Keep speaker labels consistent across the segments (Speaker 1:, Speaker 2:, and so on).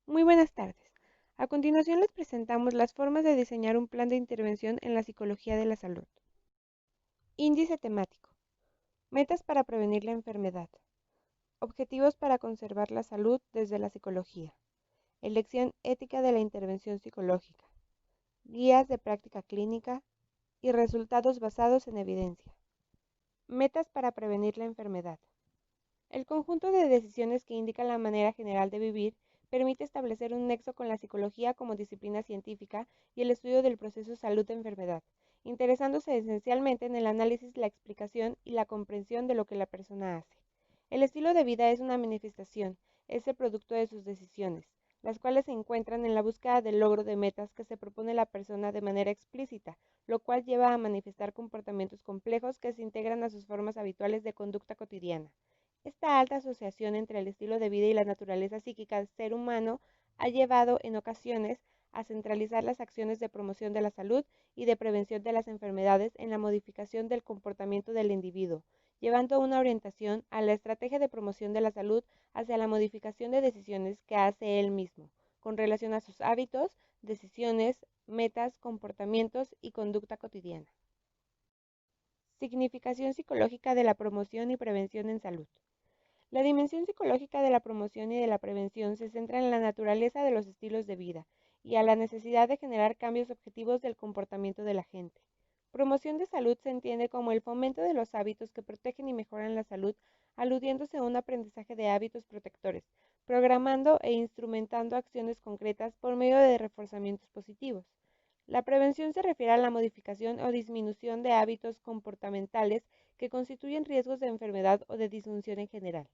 Speaker 1: Muy buenas tardes. A continuación les presentamos las formas de diseñar un plan de intervención en la psicología de la salud. Índice temático. Metas para prevenir la enfermedad. Objetivos para conservar la salud desde la psicología. Elección ética de la intervención psicológica. Guías de práctica clínica y resultados basados en evidencia. Metas para prevenir la enfermedad. El conjunto de decisiones que indican la manera general de vivir permite establecer un nexo con la psicología como disciplina científica y el estudio del proceso salud-enfermedad, interesándose esencialmente en el análisis, la explicación y la comprensión de lo que la persona hace. El estilo de vida es una manifestación, es el producto de sus decisiones, las cuales se encuentran en la búsqueda del logro de metas que se propone la persona de manera explícita, lo cual lleva a manifestar comportamientos complejos que se integran a sus formas habituales de conducta cotidiana. Esta alta asociación entre el estilo de vida y la naturaleza psíquica del ser humano ha llevado en ocasiones a centralizar las acciones de promoción de la salud y de prevención de las enfermedades en la modificación del comportamiento del individuo, llevando una orientación a la estrategia de promoción de la salud hacia la modificación de decisiones que hace él mismo, con relación a sus hábitos, decisiones, metas, comportamientos y conducta cotidiana. Significación psicológica de la promoción y prevención en salud. La dimensión psicológica de la promoción y de la prevención se centra en la naturaleza de los estilos de vida y a la necesidad de generar cambios objetivos del comportamiento de la gente. Promoción de salud se entiende como el fomento de los hábitos que protegen y mejoran la salud, aludiéndose a un aprendizaje de hábitos protectores, programando e instrumentando acciones concretas por medio de reforzamientos positivos. La prevención se refiere a la modificación o disminución de hábitos comportamentales que constituyen riesgos de enfermedad o de disfunción en general,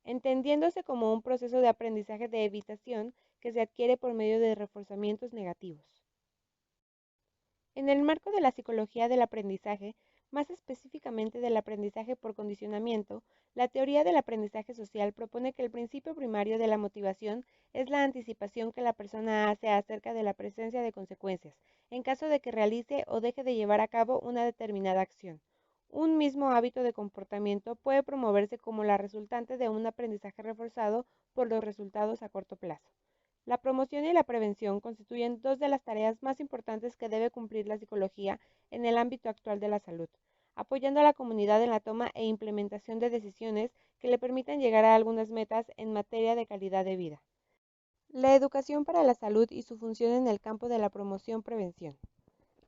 Speaker 1: entendiéndose como un proceso de aprendizaje de evitación que se adquiere por medio de reforzamientos negativos. En el marco de la psicología del aprendizaje, más específicamente del aprendizaje por condicionamiento, la teoría del aprendizaje social propone que el principio primario de la motivación es la anticipación que la persona hace acerca de la presencia de consecuencias, en caso de que realice o deje de llevar a cabo una determinada acción. Un mismo hábito de comportamiento puede promoverse como la resultante de un aprendizaje reforzado por los resultados a corto plazo. La promoción y la prevención constituyen dos de las tareas más importantes que debe cumplir la psicología en el ámbito actual de la salud, apoyando a la comunidad en la toma e implementación de decisiones que le permitan llegar a algunas metas en materia de calidad de vida. La educación para la salud y su función en el campo de la promoción-prevención.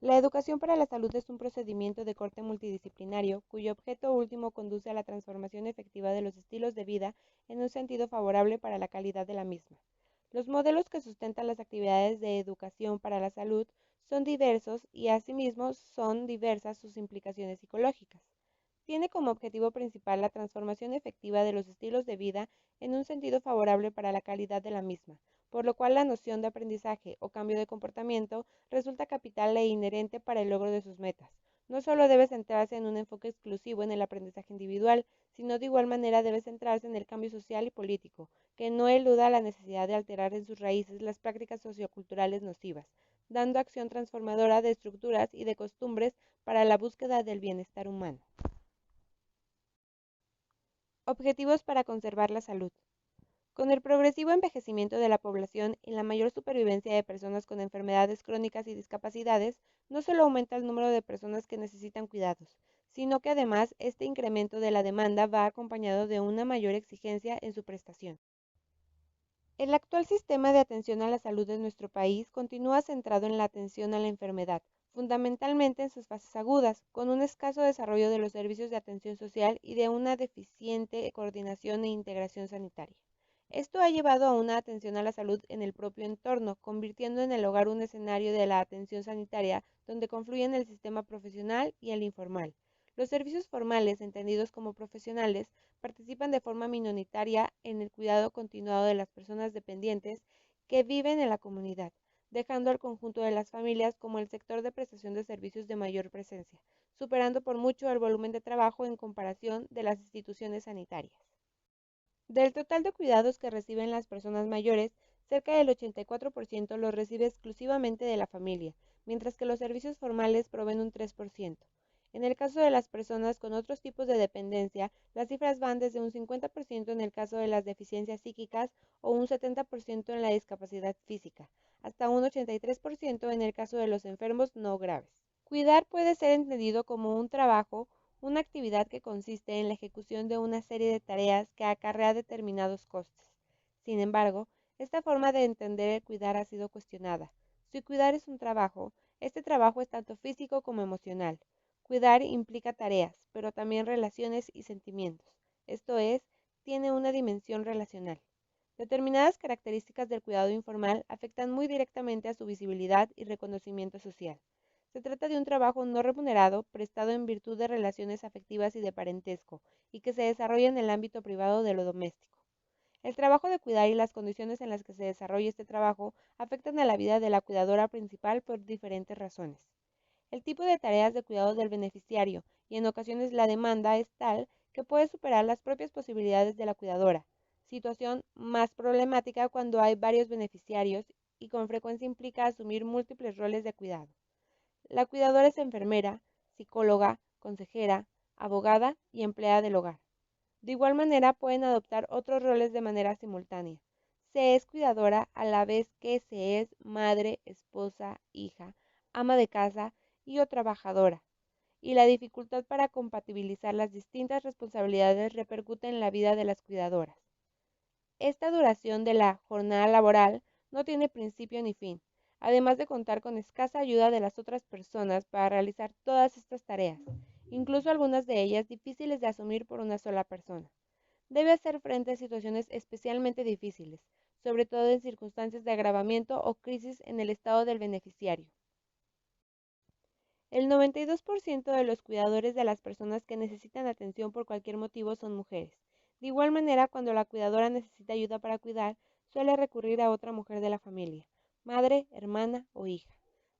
Speaker 1: La educación para la salud es un procedimiento de corte multidisciplinario cuyo objeto último conduce a la transformación efectiva de los estilos de vida en un sentido favorable para la calidad de la misma. Los modelos que sustentan las actividades de educación para la salud son diversos y asimismo son diversas sus implicaciones psicológicas. Tiene como objetivo principal la transformación efectiva de los estilos de vida en un sentido favorable para la calidad de la misma, por lo cual la noción de aprendizaje o cambio de comportamiento resulta capital e inherente para el logro de sus metas. No solo debe centrarse en un enfoque exclusivo en el aprendizaje individual, sino de igual manera debe centrarse en el cambio social y político, que no eluda la necesidad de alterar en sus raíces las prácticas socioculturales nocivas, dando acción transformadora de estructuras y de costumbres para la búsqueda del bienestar humano. Objetivos para conservar la salud. Con el progresivo envejecimiento de la población y la mayor supervivencia de personas con enfermedades crónicas y discapacidades, no solo aumenta el número de personas que necesitan cuidados, sino que además este incremento de la demanda va acompañado de una mayor exigencia en su prestación. El actual sistema de atención a la salud de nuestro país continúa centrado en la atención a la enfermedad, fundamentalmente en sus fases agudas, con un escaso desarrollo de los servicios de atención social y de una deficiente coordinación e integración sanitaria. Esto ha llevado a una atención a la salud en el propio entorno, convirtiendo en el hogar un escenario de la atención sanitaria donde confluyen el sistema profesional y el informal. Los servicios formales, entendidos como profesionales, participan de forma minoritaria en el cuidado continuado de las personas dependientes que viven en la comunidad, dejando al conjunto de las familias como el sector de prestación de servicios de mayor presencia, superando por mucho el volumen de trabajo en comparación de las instituciones sanitarias. Del total de cuidados que reciben las personas mayores, cerca del 84% los recibe exclusivamente de la familia, mientras que los servicios formales proveen un 3%. En el caso de las personas con otros tipos de dependencia, las cifras van desde un 50% en el caso de las deficiencias psíquicas o un 70% en la discapacidad física, hasta un 83% en el caso de los enfermos no graves. Cuidar puede ser entendido como un trabajo, una actividad que consiste en la ejecución de una serie de tareas que acarrea determinados costes. Sin embargo, esta forma de entender el cuidar ha sido cuestionada. Si cuidar es un trabajo, este trabajo es tanto físico como emocional. Cuidar implica tareas, pero también relaciones y sentimientos. Esto es, tiene una dimensión relacional. Determinadas características del cuidado informal afectan muy directamente a su visibilidad y reconocimiento social. Se trata de un trabajo no remunerado, prestado en virtud de relaciones afectivas y de parentesco, y que se desarrolla en el ámbito privado de lo doméstico. El trabajo de cuidar y las condiciones en las que se desarrolla este trabajo afectan a la vida de la cuidadora principal por diferentes razones. El tipo de tareas de cuidado del beneficiario y en ocasiones la demanda es tal que puede superar las propias posibilidades de la cuidadora, situación más problemática cuando hay varios beneficiarios y con frecuencia implica asumir múltiples roles de cuidado. La cuidadora es enfermera, psicóloga, consejera, abogada y empleada del hogar. De igual manera pueden adoptar otros roles de manera simultánea. Se es cuidadora a la vez que se es madre, esposa, hija, ama de casa y o trabajadora, y la dificultad para compatibilizar las distintas responsabilidades repercute en la vida de las cuidadoras. Esta duración de la jornada laboral no tiene principio ni fin, además de contar con escasa ayuda de las otras personas para realizar todas estas tareas, incluso algunas de ellas difíciles de asumir por una sola persona. Debe hacer frente a situaciones especialmente difíciles, sobre todo en circunstancias de agravamiento o crisis en el estado del beneficiario. El 92% de los cuidadores de las personas que necesitan atención por cualquier motivo son mujeres. De igual manera, cuando la cuidadora necesita ayuda para cuidar, suele recurrir a otra mujer de la familia, madre, hermana o hija.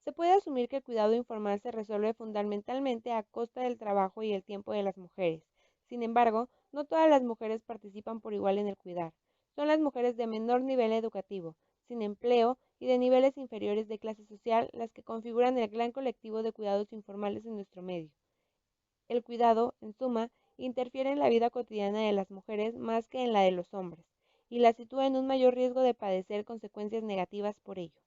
Speaker 1: Se puede asumir que el cuidado informal se resuelve fundamentalmente a costa del trabajo y el tiempo de las mujeres. Sin embargo, no todas las mujeres participan por igual en el cuidar. Son las mujeres de menor nivel educativo, sin empleo y de niveles inferiores de clase social las que configuran el gran colectivo de cuidados informales en nuestro medio. El cuidado, en suma, interfiere en la vida cotidiana de las mujeres más que en la de los hombres, y las sitúa en un mayor riesgo de padecer consecuencias negativas por ello.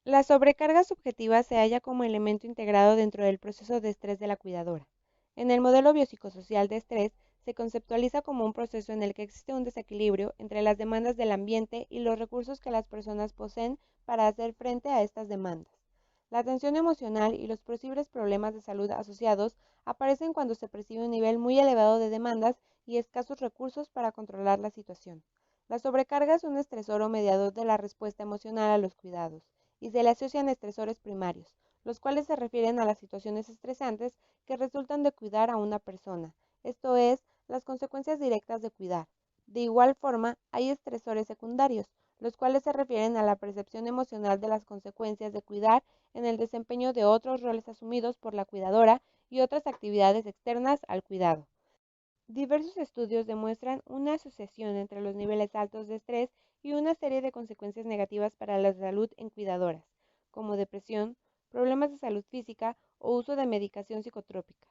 Speaker 1: La sobrecarga subjetiva se halla como elemento integrado dentro del proceso de estrés de la cuidadora. En el modelo biopsicosocial de estrés se conceptualiza como un proceso en el que existe un desequilibrio entre las demandas del ambiente y los recursos que las personas poseen para hacer frente a estas demandas. La tensión emocional y los posibles problemas de salud asociados aparecen cuando se percibe un nivel muy elevado de demandas y escasos recursos para controlar la situación. La sobrecarga es un estresor o mediador de la respuesta emocional a los cuidados y se le asocian estresores primarios, los cuales se refieren a las situaciones estresantes que resultan de cuidar a una persona, esto es, las consecuencias directas de cuidar. De igual forma, hay estresores secundarios, los cuales se refieren a la percepción emocional de las consecuencias de cuidar en el desempeño de otros roles asumidos por la cuidadora y otras actividades externas al cuidado. Diversos estudios demuestran una asociación entre los niveles altos de estrés y una serie de consecuencias negativas para la salud en cuidadoras, como depresión, problemas de salud física o uso de medicación psicotrópica.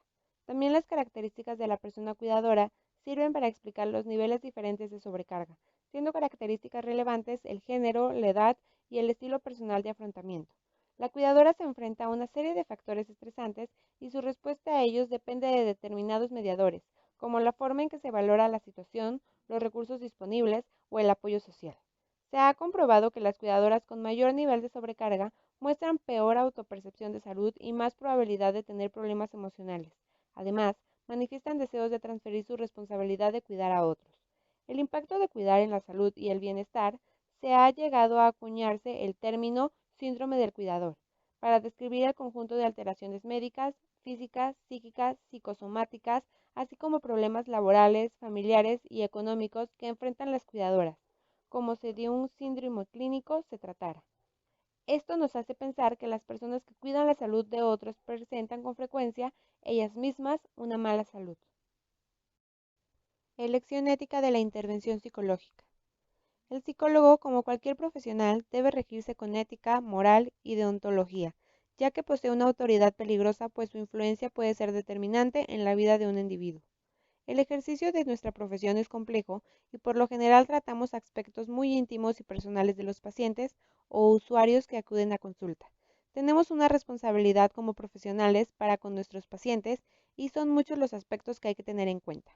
Speaker 1: También las características de la persona cuidadora sirven para explicar los niveles diferentes de sobrecarga, siendo características relevantes el género, la edad y el estilo personal de afrontamiento. La cuidadora se enfrenta a una serie de factores estresantes y su respuesta a ellos depende de determinados mediadores, como la forma en que se valora la situación, los recursos disponibles o el apoyo social. Se ha comprobado que las cuidadoras con mayor nivel de sobrecarga muestran peor autopercepción de salud y más probabilidad de tener problemas emocionales. Además, manifiestan deseos de transferir su responsabilidad de cuidar a otros. El impacto de cuidar en la salud y el bienestar se ha llegado a acuñarse el término síndrome del cuidador, para describir el conjunto de alteraciones médicas, físicas, psíquicas, psicosomáticas, así como problemas laborales, familiares y económicos que enfrentan las cuidadoras, como si de un síndrome clínico se tratara. Esto nos hace pensar que las personas que cuidan la salud de otros presentan con frecuencia ellas mismas una mala salud. Elección ética de la intervención psicológica. El psicólogo, como cualquier profesional, debe regirse con ética, moral y deontología, ya que posee una autoridad peligrosa, pues su influencia puede ser determinante en la vida de un individuo. El ejercicio de nuestra profesión es complejo y por lo general tratamos aspectos muy íntimos y personales de los pacientes o usuarios que acuden a consulta. Tenemos una responsabilidad como profesionales para con nuestros pacientes y son muchos los aspectos que hay que tener en cuenta.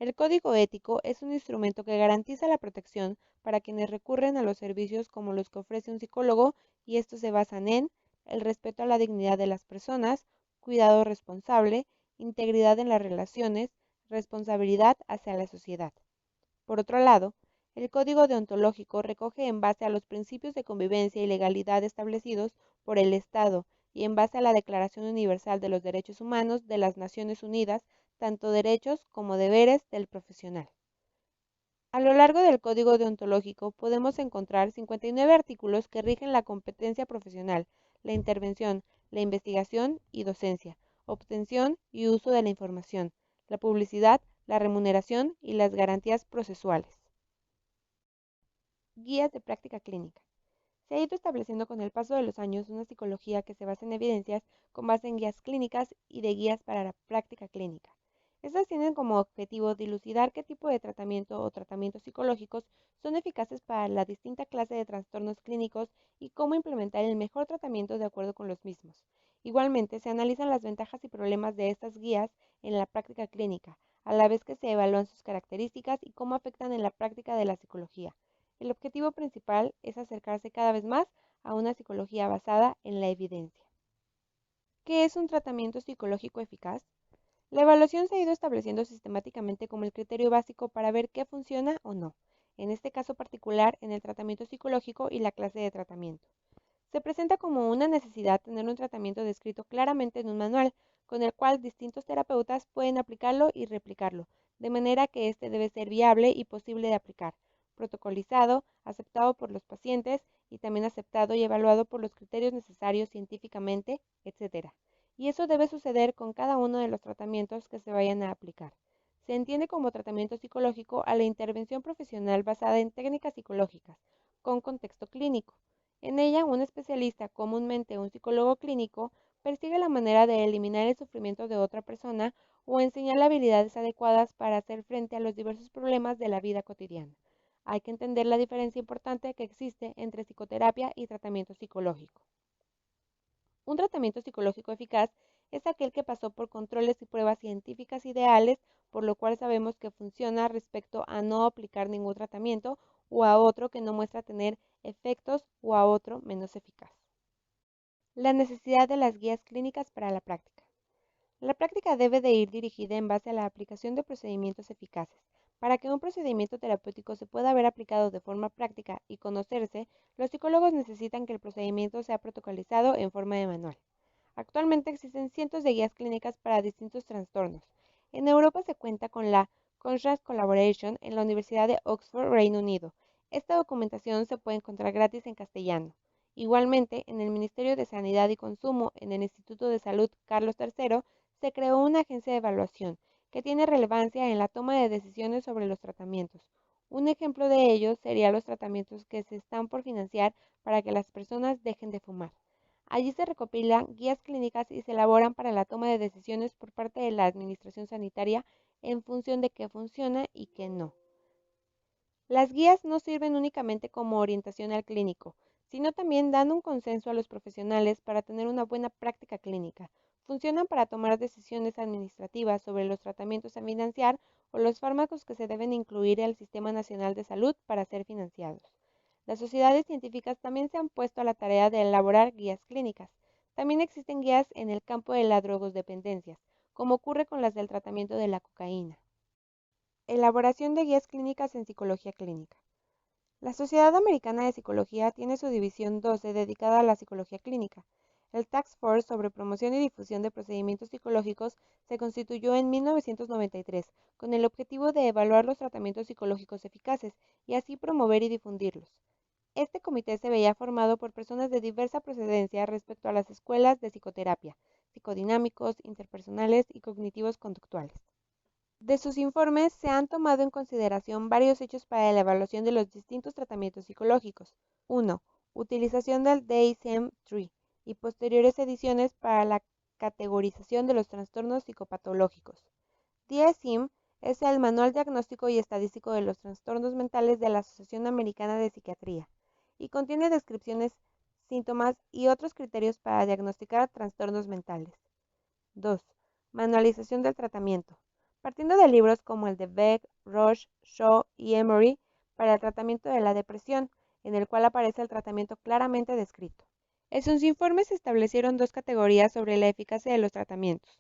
Speaker 1: El código ético es un instrumento que garantiza la protección para quienes recurren a los servicios como los que ofrece un psicólogo, y estos se basan en el respeto a la dignidad de las personas, cuidado responsable, integridad en las relaciones, responsabilidad hacia la sociedad. Por otro lado, el código deontológico recoge en base a los principios de convivencia y legalidad establecidos por el Estado y en base a la Declaración Universal de los Derechos Humanos de las Naciones Unidas, tanto derechos como deberes del profesional. A lo largo del código deontológico podemos encontrar 59 artículos que rigen la competencia profesional, la intervención, la investigación y docencia, obtención y uso de la información, la publicidad, la remuneración y las garantías procesuales. Guías de práctica clínica. Se ha ido estableciendo con el paso de los años una psicología que se basa en evidencias con base en guías clínicas y de guías para la práctica clínica. Estas tienen como objetivo dilucidar qué tipo de tratamiento o tratamientos psicológicos son eficaces para la distinta clase de trastornos clínicos y cómo implementar el mejor tratamiento de acuerdo con los mismos. Igualmente, se analizan las ventajas y problemas de estas guías en la práctica clínica, a la vez que se evalúan sus características y cómo afectan en la práctica de la psicología. El objetivo principal es acercarse cada vez más a una psicología basada en la evidencia. ¿Qué es un tratamiento psicológico eficaz? La evaluación se ha ido estableciendo sistemáticamente como el criterio básico para ver qué funciona o no, en este caso particular en el tratamiento psicológico y la clase de tratamiento. Se presenta como una necesidad tener un tratamiento descrito claramente en un manual, con el cual distintos terapeutas pueden aplicarlo y replicarlo, de manera que este debe ser viable y posible de aplicar, protocolizado, aceptado por los pacientes y también aceptado y evaluado por los criterios necesarios científicamente, etc. Y eso debe suceder con cada uno de los tratamientos que se vayan a aplicar. Se entiende como tratamiento psicológico a la intervención profesional basada en técnicas psicológicas, con contexto clínico. En ella, un especialista, comúnmente un psicólogo clínico, persigue la manera de eliminar el sufrimiento de otra persona o enseñar habilidades adecuadas para hacer frente a los diversos problemas de la vida cotidiana. Hay que entender la diferencia importante que existe entre psicoterapia y tratamiento psicológico. Un tratamiento psicológico eficaz es aquel que pasó por controles y pruebas científicas ideales, por lo cual sabemos que funciona respecto a no aplicar ningún tratamiento o a otro que no muestra tener efectos o a otro menos eficaz. La necesidad de las guías clínicas para la práctica. La práctica debe de ir dirigida en base a la aplicación de procedimientos eficaces. Para que un procedimiento terapéutico se pueda ver aplicado de forma práctica y conocerse, los psicólogos necesitan que el procedimiento sea protocolizado en forma de manual. Actualmente existen cientos de guías clínicas para distintos trastornos. En Europa se cuenta con la Contrast Collaboration en la Universidad de Oxford, Reino Unido. Esta documentación se puede encontrar gratis en castellano. Igualmente, en el Ministerio de Sanidad y Consumo, en el Instituto de Salud Carlos III, se creó una agencia de evaluación que tiene relevancia en la toma de decisiones sobre los tratamientos. Un ejemplo de ello sería los tratamientos que se están por financiar para que las personas dejen de fumar. Allí se recopilan guías clínicas y se elaboran para la toma de decisiones por parte de la administración sanitaria en función de qué funciona y qué no. Las guías no sirven únicamente como orientación al clínico, sino también dan un consenso a los profesionales para tener una buena práctica clínica. Funcionan para tomar decisiones administrativas sobre los tratamientos a financiar o los fármacos que se deben incluir en el Sistema Nacional de Salud para ser financiados. Las sociedades científicas también se han puesto a la tarea de elaborar guías clínicas. También existen guías en el campo de las drogodependencias, como ocurre con las del tratamiento de la cocaína. Elaboración de guías clínicas en psicología clínica. La Sociedad Americana de Psicología tiene su división 12 dedicada a la psicología clínica. El Task Force sobre promoción y difusión de procedimientos psicológicos se constituyó en 1993 con el objetivo de evaluar los tratamientos psicológicos eficaces y así promover y difundirlos. Este comité se veía formado por personas de diversa procedencia respecto a las escuelas de psicoterapia, psicodinámicos, interpersonales y cognitivos conductuales. De sus informes se han tomado en consideración varios hechos para la evaluación de los distintos tratamientos psicológicos. 1. Utilización del DSM-3. y posteriores ediciones para la categorización de los trastornos psicopatológicos. DSM es el Manual Diagnóstico y Estadístico de los Trastornos Mentales de la Asociación Americana de Psiquiatría y contiene descripciones, síntomas y otros criterios para diagnosticar trastornos mentales. 2. Manualización del tratamiento. Partiendo de libros como el de Beck, Roche, Shaw y Emory para el tratamiento de la depresión, en el cual aparece el tratamiento claramente descrito. En sus informes se establecieron dos categorías sobre la eficacia de los tratamientos: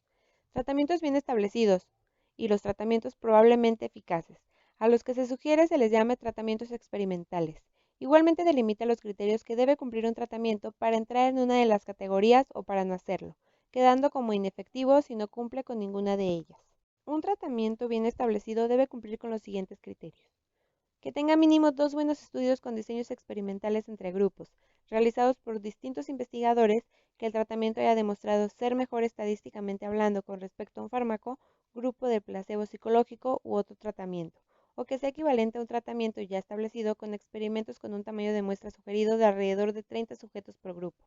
Speaker 1: tratamientos bien establecidos y los tratamientos probablemente eficaces. A los que se sugiere se les llama tratamientos experimentales. Igualmente delimita los criterios que debe cumplir un tratamiento para entrar en una de las categorías o para no hacerlo, quedando como inefectivo si no cumple con ninguna de ellas. Un tratamiento bien establecido debe cumplir con los siguientes criterios: que tenga mínimo 2 buenos estudios con diseños experimentales entre grupos, realizados por distintos investigadores, que el tratamiento haya demostrado ser mejor estadísticamente hablando con respecto a un fármaco, grupo de placebo psicológico u otro tratamiento, o que sea equivalente a un tratamiento ya establecido con experimentos con un tamaño de muestra sugerido de alrededor de 30 sujetos por grupo.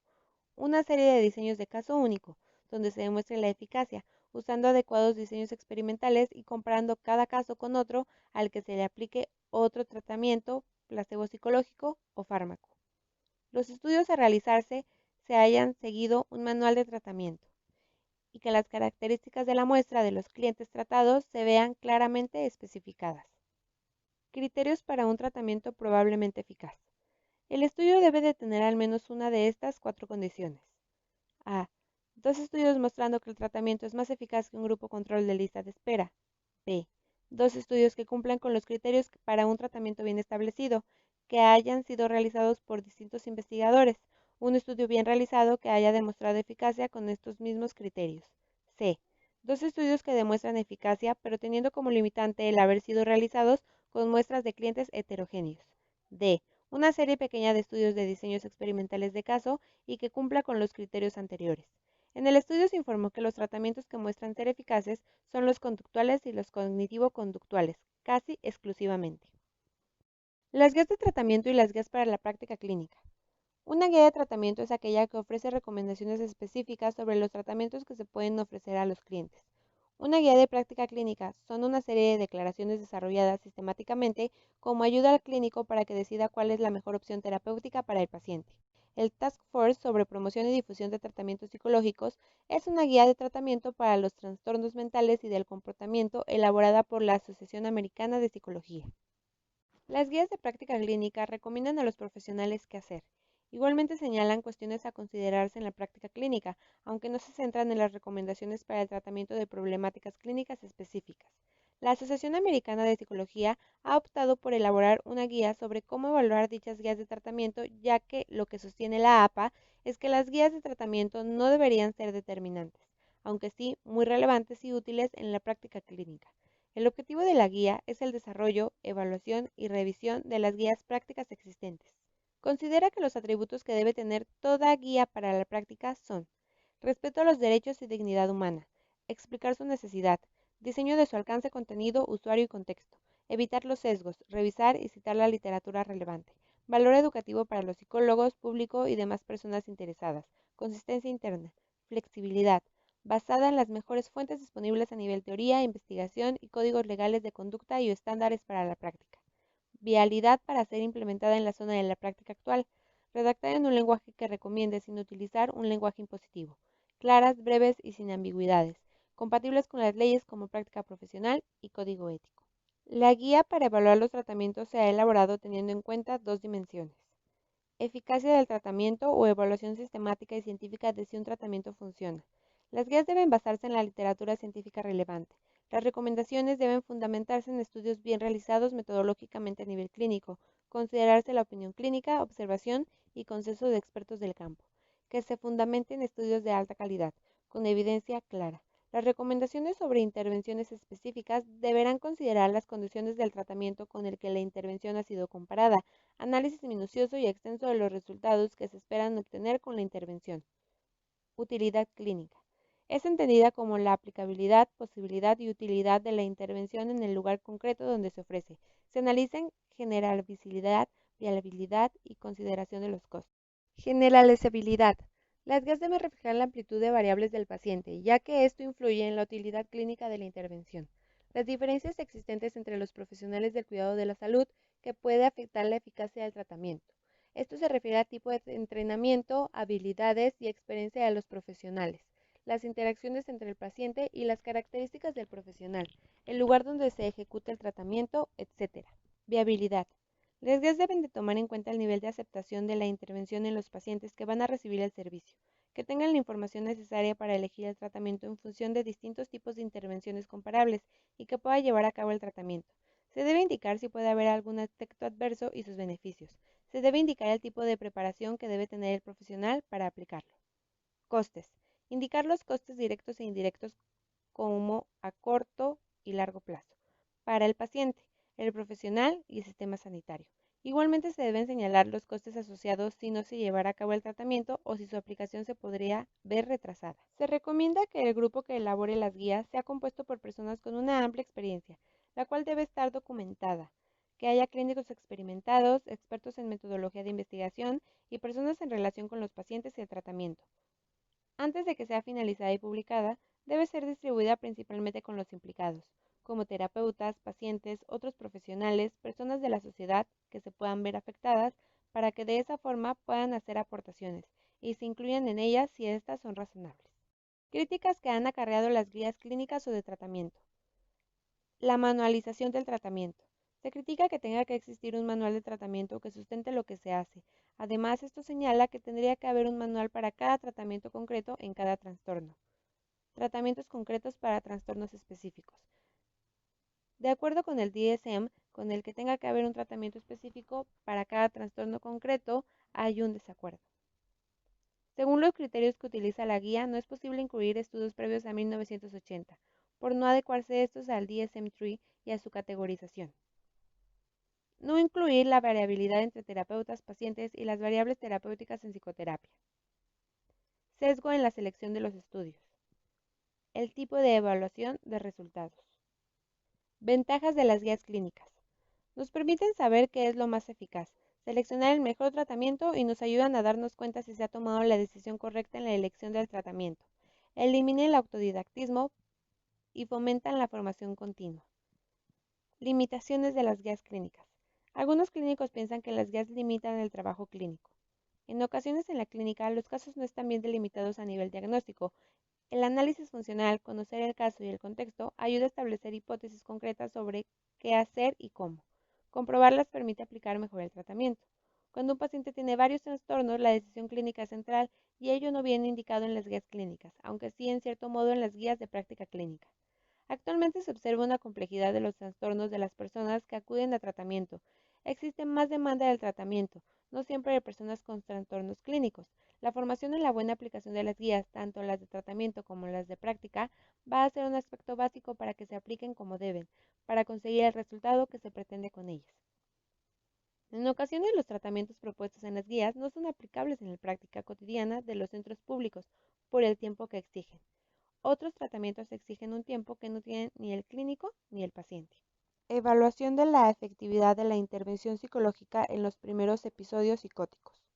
Speaker 1: Una serie de diseños de caso único, donde se demuestre la eficacia, usando adecuados diseños experimentales y comparando cada caso con otro al que se le aplique otro tratamiento, placebo psicológico o fármaco. Los estudios a realizarse se hayan seguido un manual de tratamiento y que las características de la muestra de los clientes tratados se vean claramente especificadas. Criterios para un tratamiento probablemente eficaz. El estudio debe de tener al menos una de estas 4 condiciones. A. 2 estudios mostrando que el tratamiento es más eficaz que un grupo control de lista de espera. B. 2 estudios que cumplan con los criterios para un tratamiento bien establecido, que hayan sido realizados por distintos investigadores. Un estudio bien realizado que haya demostrado eficacia con estos mismos criterios. C. 2 estudios que demuestran eficacia, pero teniendo como limitante el haber sido realizados con muestras de clientes heterogéneos. D. Una serie pequeña de estudios de diseños experimentales de caso y que cumpla con los criterios anteriores. En el estudio se informó que los tratamientos que muestran ser eficaces son los conductuales y los cognitivo-conductuales, casi exclusivamente. Las guías de tratamiento y las guías para la práctica clínica. Una guía de tratamiento es aquella que ofrece recomendaciones específicas sobre los tratamientos que se pueden ofrecer a los clientes. Una guía de práctica clínica son una serie de declaraciones desarrolladas sistemáticamente como ayuda al clínico para que decida cuál es la mejor opción terapéutica para el paciente. El Task Force sobre promoción y difusión de tratamientos psicológicos es una guía de tratamiento para los trastornos mentales y del comportamiento elaborada por la Asociación Americana de Psicología. Las guías de práctica clínica recomiendan a los profesionales qué hacer. Igualmente señalan cuestiones a considerarse en la práctica clínica, aunque no se centran en las recomendaciones para el tratamiento de problemáticas clínicas específicas. La Asociación Americana de Psicología ha optado por elaborar una guía sobre cómo evaluar dichas guías de tratamiento, ya que lo que sostiene la APA es que las guías de tratamiento no deberían ser determinantes, aunque sí muy relevantes y útiles en la práctica clínica. El objetivo de la guía es el desarrollo, evaluación y revisión de las guías prácticas existentes. Considera que los atributos que debe tener toda guía para la práctica son: respeto a los derechos y dignidad humana, explicar su necesidad, diseño de su alcance, contenido, usuario y contexto, evitar los sesgos, revisar y citar la literatura relevante, valor educativo para los psicólogos, público y demás personas interesadas, consistencia interna, flexibilidad, basada en las mejores fuentes disponibles a nivel teoría, investigación y códigos legales de conducta y estándares para la práctica. Vialidad para ser implementada en la zona de la práctica actual. Redactada en un lenguaje que recomiende sin utilizar un lenguaje impositivo. Claras, breves y sin ambigüedades. Compatibles con las leyes como práctica profesional y código ético. La guía para evaluar los tratamientos se ha elaborado teniendo en cuenta 2 dimensiones: eficacia del tratamiento o evaluación sistemática y científica de si un tratamiento funciona. Las guías deben basarse en la literatura científica relevante. Las recomendaciones deben fundamentarse en estudios bien realizados metodológicamente a nivel clínico, considerarse la opinión clínica, observación y consenso de expertos del campo, que se fundamenten en estudios de alta calidad, con evidencia clara. Las recomendaciones sobre intervenciones específicas deberán considerar las condiciones del tratamiento con el que la intervención ha sido comparada, análisis minucioso y extenso de los resultados que se esperan obtener con la intervención. Utilidad clínica. Es entendida como la aplicabilidad, posibilidad y utilidad de la intervención en el lugar concreto donde se ofrece. Se analizan generalizabilidad, viabilidad y consideración de los costos. Generalizabilidad. Las guías deben reflejar la amplitud de variables del paciente, ya que esto influye en la utilidad clínica de la intervención. Las diferencias existentes entre los profesionales del cuidado de la salud que puede afectar la eficacia del tratamiento. Esto se refiere a tipo de entrenamiento, habilidades y experiencia de los profesionales, las interacciones entre el paciente y las características del profesional, el lugar donde se ejecuta el tratamiento, etc. Viabilidad. Las guías deben de tomar en cuenta el nivel de aceptación de la intervención en los pacientes que van a recibir el servicio, que tengan la información necesaria para elegir el tratamiento en función de distintos tipos de intervenciones comparables y que pueda llevar a cabo el tratamiento. Se debe indicar si puede haber algún efecto adverso y sus beneficios. Se debe indicar el tipo de preparación que debe tener el profesional para aplicarlo. Costes. Indicar los costes directos e indirectos como a corto y largo plazo para el paciente, el profesional y el sistema sanitario. Igualmente se deben señalar los costes asociados si no se llevara a cabo el tratamiento o si su aplicación se podría ver retrasada. Se recomienda que el grupo que elabore las guías sea compuesto por personas con una amplia experiencia, la cual debe estar documentada, que haya clínicos experimentados, expertos en metodología de investigación y personas en relación con los pacientes y el tratamiento. Antes de que sea finalizada y publicada, debe ser distribuida principalmente con los implicados, como terapeutas, pacientes, otros profesionales, personas de la sociedad que se puedan ver afectadas, para que de esa forma puedan hacer aportaciones y se incluyan en ellas si estas son razonables. Críticas que han acarreado las guías clínicas o de tratamiento. La manualización del tratamiento. Se critica que tenga que existir un manual de tratamiento que sustente lo que se hace. Además, esto señala que tendría que haber un manual para cada tratamiento concreto en cada trastorno. Tratamientos concretos para trastornos específicos. De acuerdo con el DSM, con el que tenga que haber un tratamiento específico para cada trastorno concreto, hay un desacuerdo. Según los criterios que utiliza la guía, no es posible incluir estudios previos a 1980, por no adecuarse estos al DSM-3 y a su categorización. No incluir la variabilidad entre terapeutas, pacientes y las variables terapéuticas en psicoterapia. Sesgo en la selección de los estudios. El tipo de evaluación de resultados. Ventajas de las guías clínicas. Nos permiten saber qué es lo más eficaz, seleccionar el mejor tratamiento y nos ayudan a darnos cuenta si se ha tomado la decisión correcta en la elección del tratamiento. Elimina el autodidactismo y fomentan la formación continua. Limitaciones de las guías clínicas. Algunos clínicos piensan que las guías limitan el trabajo clínico. En ocasiones en la clínica, los casos no están bien delimitados a nivel diagnóstico. El análisis funcional, conocer el caso y el contexto, ayuda a establecer hipótesis concretas sobre qué hacer y cómo. Comprobarlas permite aplicar mejor el tratamiento. Cuando un paciente tiene varios trastornos, la decisión clínica es central y ello no viene indicado en las guías clínicas, aunque sí en cierto modo en las guías de práctica clínica. Actualmente se observa una complejidad de los trastornos de las personas que acuden a tratamiento. Existe más demanda del tratamiento, no siempre de personas con trastornos clínicos. La formación en la buena aplicación de las guías, tanto las de tratamiento como las de práctica, va a ser un aspecto básico para que se apliquen como deben, para conseguir el resultado que se pretende con ellas. En ocasiones los tratamientos propuestos en las guías no son aplicables en la práctica cotidiana de los centros públicos por el tiempo que exigen. Otros tratamientos exigen un tiempo que no tienen ni el clínico ni el paciente. Evaluación de la efectividad de la intervención psicológica en los primeros episodios psicóticos.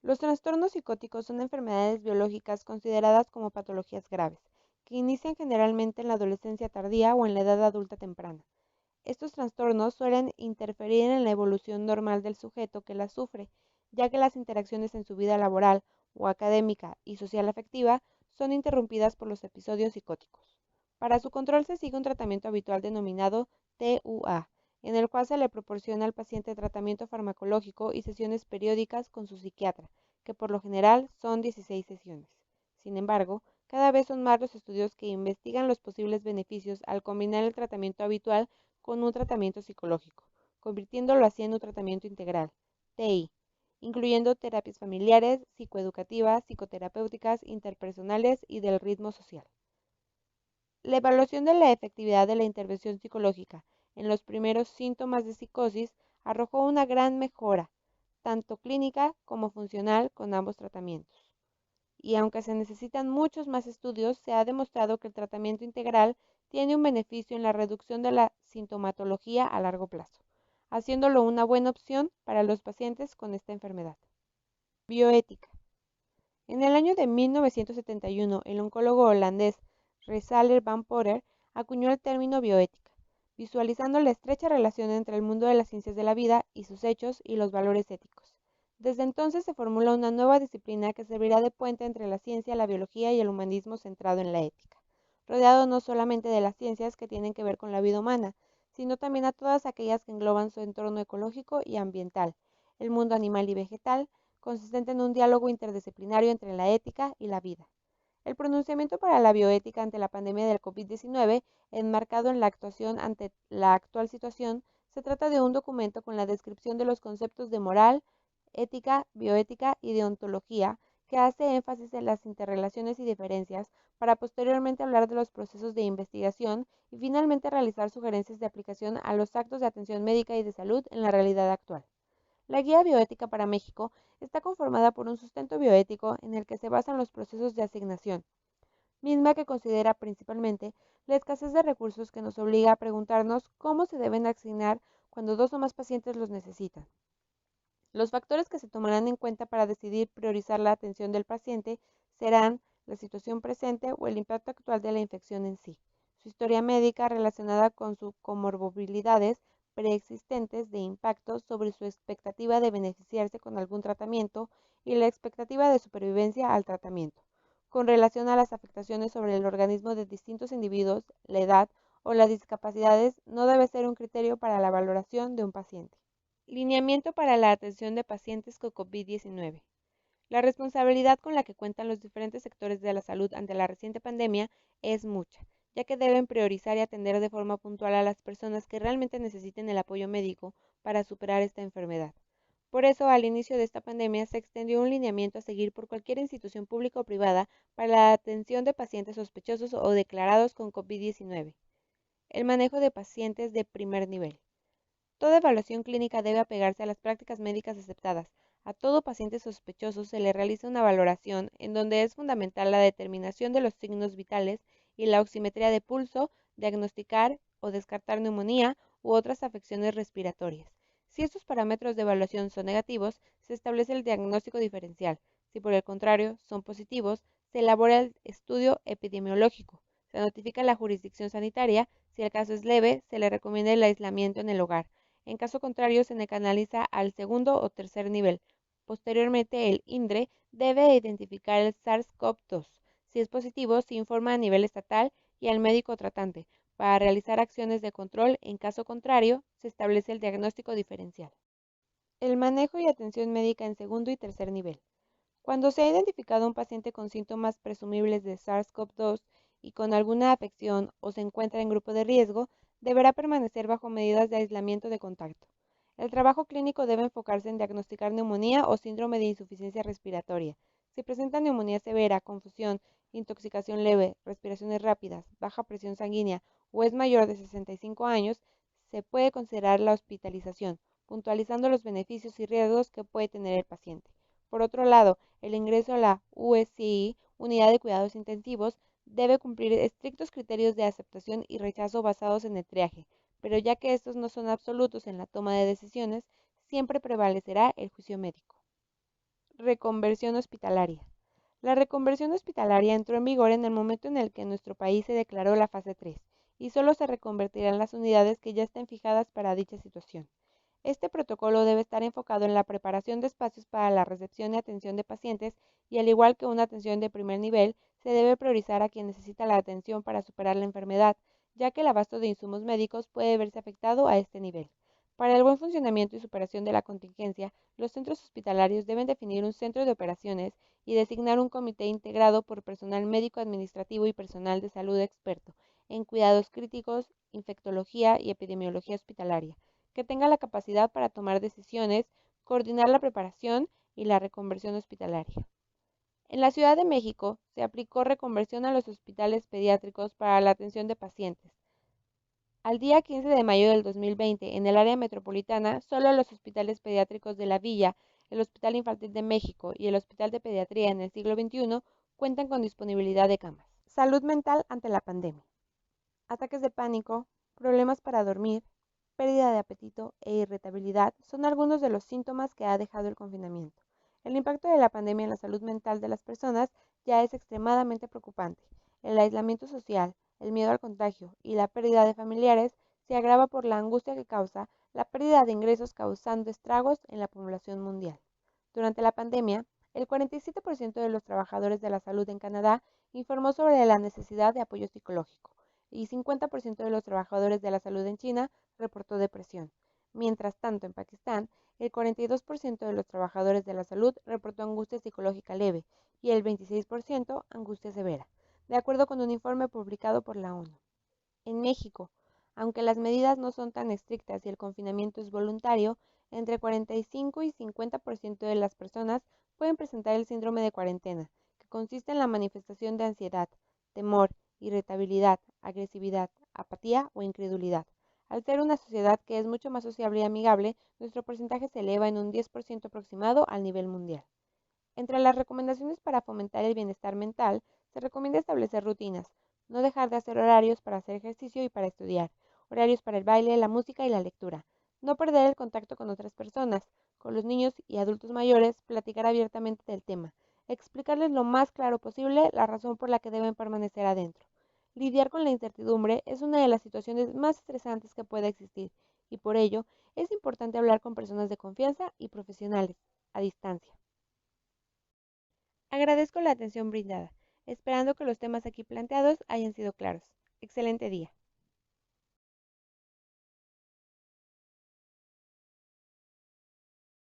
Speaker 1: Los trastornos psicóticos son enfermedades biológicas consideradas como patologías graves, que inician generalmente en la adolescencia tardía o en la edad adulta temprana. Estos trastornos suelen interferir en la evolución normal del sujeto que las sufre, ya que las interacciones en su vida laboral o académica y social afectiva son interrumpidas por los episodios psicóticos. Para su control se sigue un tratamiento habitual denominado TUA, en el cual se le proporciona al paciente tratamiento farmacológico y sesiones periódicas con su psiquiatra, que por lo general son 16 sesiones. Sin embargo, cada vez son más los estudios que investigan los posibles beneficios al combinar el tratamiento habitual con un tratamiento psicológico, convirtiéndolo así en un tratamiento integral, TI, incluyendo terapias familiares, psicoeducativas, psicoterapéuticas, interpersonales y del ritmo social. La evaluación de la efectividad de la intervención psicológica en los primeros síntomas de psicosis arrojó una gran mejora, tanto clínica como funcional, con ambos tratamientos. Y aunque se necesitan muchos más estudios, se ha demostrado que el tratamiento integral tiene un beneficio en la reducción de la sintomatología a largo plazo, haciéndolo una buena opción para los pacientes con esta enfermedad. Bioética. En el año de 1971, el oncólogo holandés Resaler van Potter acuñó el término bioética, visualizando la estrecha relación entre el mundo de las ciencias de la vida y sus hechos y los valores éticos. Desde entonces se formula una nueva disciplina que servirá de puente entre la ciencia, la biología y el humanismo centrado en la ética, rodeado no solamente de las ciencias que tienen que ver con la vida humana, sino también a todas aquellas que engloban su entorno ecológico y ambiental, el mundo animal y vegetal, consistente en un diálogo interdisciplinario entre la ética y la vida. El pronunciamiento para la bioética ante la pandemia del COVID-19, enmarcado en la actuación ante la actual situación, se trata de un documento con la descripción de los conceptos de moral, ética, bioética y deontología, que hace énfasis en las interrelaciones y diferencias para posteriormente hablar de los procesos de investigación y finalmente realizar sugerencias de aplicación a los actos de atención médica y de salud en la realidad actual. La Guía Bioética para México está conformada por un sustento bioético en el que se basan los procesos de asignación, misma que considera principalmente la escasez de recursos que nos obliga a preguntarnos cómo se deben asignar cuando dos o más pacientes los necesitan. Los factores que se tomarán en cuenta para decidir priorizar la atención del paciente serán la situación presente o el impacto actual de la infección en sí, su historia médica relacionada con sus comorbilidades preexistentes de impacto sobre su expectativa de beneficiarse con algún tratamiento y la expectativa de supervivencia al tratamiento. Con relación a las afectaciones sobre el organismo de distintos individuos, la edad o las discapacidades no debe ser un criterio para la valoración de un paciente. Lineamiento para la atención de pacientes con COVID-19. La responsabilidad con la que cuentan los diferentes sectores de la salud ante la reciente pandemia es mucha, ya que deben priorizar y atender de forma puntual a las personas que realmente necesiten el apoyo médico para superar esta enfermedad. Por eso, al inicio de esta pandemia, se extendió un lineamiento a seguir por cualquier institución pública o privada para la atención de pacientes sospechosos o declarados con COVID-19. El manejo de pacientes de primer nivel. Toda evaluación clínica debe apegarse a las prácticas médicas aceptadas. A todo paciente sospechoso se le realiza una valoración en donde es fundamental la determinación de los signos vitales y la oximetría de pulso, diagnosticar o descartar neumonía u otras afecciones respiratorias. Si estos parámetros de evaluación son negativos, se establece el diagnóstico diferencial. Si por el contrario son positivos, se elabora el estudio epidemiológico. Se notifica a la jurisdicción sanitaria. Si el caso es leve, se le recomienda el aislamiento en el hogar. En caso contrario, se canaliza al segundo o tercer nivel. Posteriormente, el INDRE debe identificar el SARS-CoV-2. Si es positivo, se informa a nivel estatal y al médico tratante para realizar acciones de control. En caso contrario, se establece el diagnóstico diferencial. El manejo y atención médica en segundo y tercer nivel. Cuando se ha identificado un paciente con síntomas presumibles de SARS-CoV-2 y con alguna afección o se encuentra en grupo de riesgo, deberá permanecer bajo medidas de aislamiento de contacto. El trabajo clínico debe enfocarse en diagnosticar neumonía o síndrome de insuficiencia respiratoria. Si presenta neumonía severa, confusión, intoxicación leve, respiraciones rápidas, baja presión sanguínea o es mayor de 65 años, se puede considerar la hospitalización, puntualizando los beneficios y riesgos que puede tener el paciente. Por otro lado, el ingreso a la USI, Unidad de Cuidados Intensivos, debe cumplir estrictos criterios de aceptación y rechazo basados en el triaje, pero ya que estos no son absolutos en la toma de decisiones, siempre prevalecerá el juicio médico. Reconversión hospitalaria. La reconversión hospitalaria entró en vigor en el momento en el que en nuestro país se declaró la fase 3 y solo se reconvertirán las unidades que ya estén fijadas para dicha situación. Este protocolo debe estar enfocado en la preparación de espacios para la recepción y atención de pacientes y al igual que una atención de primer nivel, se debe priorizar a quien necesita la atención para superar la enfermedad, ya que el abasto de insumos médicos puede verse afectado a este nivel. Para el buen funcionamiento y superación de la contingencia, los centros hospitalarios deben definir un centro de operaciones y designar un comité integrado por personal médico administrativo y personal de salud experto en cuidados críticos, infectología y epidemiología hospitalaria que tenga la capacidad para tomar decisiones, coordinar la preparación y la reconversión hospitalaria. En la Ciudad de México se aplicó reconversión a los hospitales pediátricos para la atención de pacientes. Al día 15 de mayo del 2020, en el área metropolitana, solo los hospitales pediátricos de la Villa, el Hospital Infantil de México y el Hospital de Pediatría en el siglo XXI cuentan con disponibilidad de camas. Salud mental ante la pandemia. Ataques de pánico, problemas para dormir, pérdida de apetito e irritabilidad son algunos de los síntomas que ha dejado el confinamiento. El impacto de la pandemia en la salud mental de las personas ya es extremadamente preocupante. El aislamiento social, el miedo al contagio y la pérdida de familiares se agrava por la angustia que causa la pérdida de ingresos causando estragos en la población mundial. Durante la pandemia, el 47% de los trabajadores de la salud en Canadá informó sobre la necesidad de apoyo psicológico y 50% de los trabajadores de la salud en China reportó depresión. Mientras tanto, en Pakistán, el 42% de los trabajadores de la salud reportó angustia psicológica leve y el 26% angustia severa, de acuerdo con un informe publicado por la ONU. En México, aunque las medidas no son tan estrictas y el confinamiento es voluntario, entre 45 y 50% de las personas pueden presentar el síndrome de cuarentena, que consiste en la manifestación de ansiedad, temor, irritabilidad, agresividad, apatía o incredulidad. Al ser una sociedad que es mucho más sociable y amigable, nuestro porcentaje se eleva en un 10% aproximado al nivel mundial. Entre las recomendaciones para fomentar el bienestar mental, se recomienda establecer rutinas, no dejar de hacer horarios para hacer ejercicio y para estudiar, horarios para el baile, la música y la lectura, no perder el contacto con otras personas, con los niños y adultos mayores, platicar abiertamente del tema, explicarles lo más claro posible la razón por la que deben permanecer adentro. Lidiar con la incertidumbre es una de las situaciones más estresantes que puede existir y por ello es importante hablar con personas de confianza y profesionales, a distancia. Agradezco la atención brindada, esperando que los temas aquí planteados hayan sido claros. Excelente día.